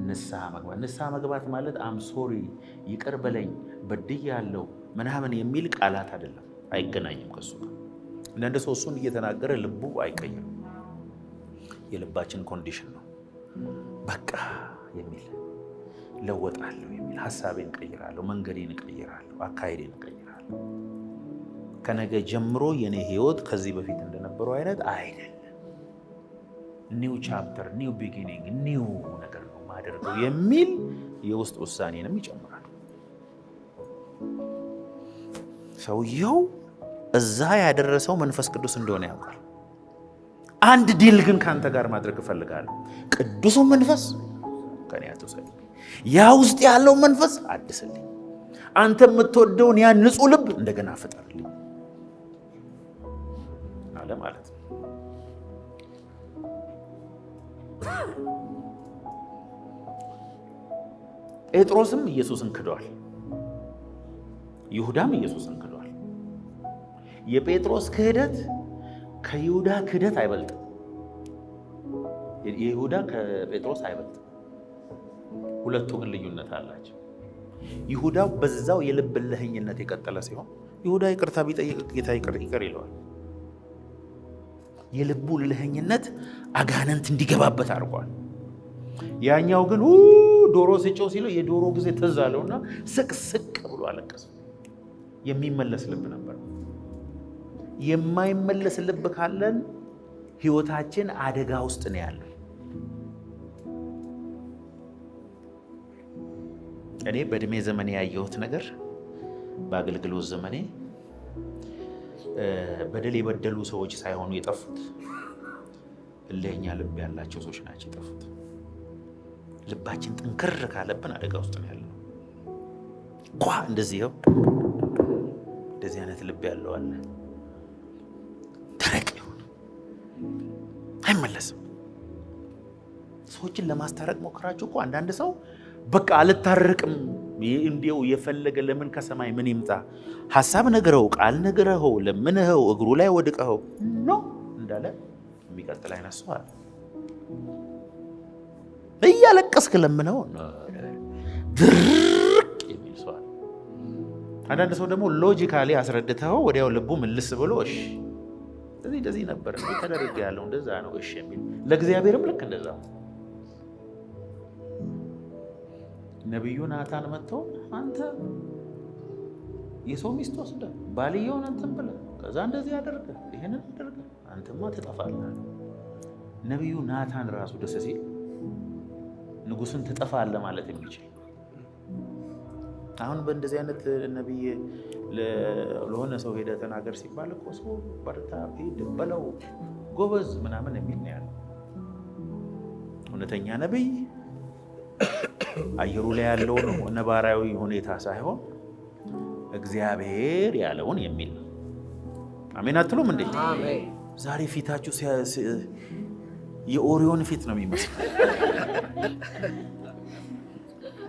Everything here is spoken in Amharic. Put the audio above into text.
ንስሐ መግባት ማለት አም ሶሪ ይቅር በለኝ በድያለሁ ምናምን የሚል ቃላት አይደለም። አይገናኝም ከሱ ጋር። አንዳንድ ሰው እሱን እየተናገረ ልቡ አይቀይርም። የልባችን ኮንዲሽን ነው። በቃ የሚል ለወጣለሁ የሚል ሀሳቤን እቀይራለሁ፣ መንገዴን እቀይራለሁ፣ አካሄዴን እቀይራለሁ። ከነገ ጀምሮ የኔ ህይወት ከዚህ በፊት እንደነበረው አይነት አይደለም። ኒው ቻፕተር፣ ኒው ቢጊኒንግ፣ ኒው ነገር ነው ማደርገው የሚል የውስጥ ውሳኔንም ይጨምራል። ሰውየው እዛ ያደረሰው መንፈስ ቅዱስ እንደሆነ ያውቃል። አንድ ዲል ግን ካንተ ጋር ማድረግ እፈልጋለሁ። ቅዱሱ መንፈስ ከኔ አትውሰድ፣ ያ ውስጥ ያለው መንፈስ አድስልኝ፣ አንተ የምትወደውን ያ ንጹህ ልብ እንደገና ፍጠርልኝ አለ ማለት ነው። ጴጥሮስም ኢየሱስን ክዷል፣ ይሁዳም ኢየሱስን ክዷል። የጴጥሮስ ክህደት ከይሁዳ ክህደት አይበልጥም። የይሁዳ ከጴጥሮስ አይበልጥም። ሁለቱ ግን ልዩነት አላቸው። ይሁዳ በዛው የልብ እልህኝነት የቀጠለ ሲሆን ይሁዳ ይቅርታ ቢጠይቅ ጌታ ይቅር ይለዋል። የልቡ እልህኝነት አጋንንት እንዲገባበት አድርጓል። ያኛው ግን ዶሮ ስጨው ሲለው የዶሮ ጊዜ ትዝ አለውና ስቅስቅ ብሎ አለቀሰ። የሚመለስ ልብ ነበር። የማይመለስ ልብ ካለን ህይወታችን አደጋ ውስጥ ነው ያለው። እኔ በእድሜ ዘመኔ ያየሁት ነገር በአገልግሎት ዘመኔ በደል የበደሉ ሰዎች ሳይሆኑ የጠፉት እልህኛ ልብ ያላቸው ሰዎች ናቸው የጠፉት። ልባችን ጥንክር ካለብን አደጋ ውስጥ ነው ያለው። እንደዚህ አይነት ልብ ያለው አለ። ደረቅ ይሁን አይመለስም። ሰዎችን ለማስታረቅ ሞክራችሁ እኮ አንዳንድ ሰው በቃ አልታረቅም እንዲው የፈለገ ለምን ከሰማይ ምን ይምጣ ሐሳብ ነግረው ቃል ነግረው ለምንኸው እግሩ ላይ ወድቀው ነው እንዳለ የሚቀጥል አይነት ሰው አለ። እያለቀስክ ለምነው ድርቅ የሚል ሰው አለ። አንዳንድ ሰው ደግሞ ሎጂካሊ አስረድተው ወዲያው ልቡ ምልስ ብሎ እሺ እንደዚህ ነበር እንዴ ተደረገ ያለው እንደዛ ነው እሺ የሚል ለእግዚአብሔርም ልክ እንደዛ ነው። ነብዩ ናታን መጥቶ አንተ የሰው ሚስት ወስደህ ባልየውን እንትን ብለህ ከዛ እንደዚህ አደረገ ይሄንን አደረገ አንተማ ትጠፋለህ። ነብዩ ናታን ራሱ ደስ ሲል ንጉስን ትጠፋለህ ማለት የሚችል አሁን በእንደዚህ አይነት ነብይ ለሆነ ሰው ሄደ ተናገር ሲባል እኮ ሰው በርታ ሂድ በለው ጎበዝ ምናምን የሚል ነው ያለው። እውነተኛ ነብይ አየሩ ላይ ያለውን ነባራዊ ሁኔታ ሳይሆን እግዚአብሔር ያለውን የሚል ነው። አሜን አትሉም እንዴ? አሜን። ዛሬ ፊታችሁ የኦሪዮን ፊት ነው የሚመስለው።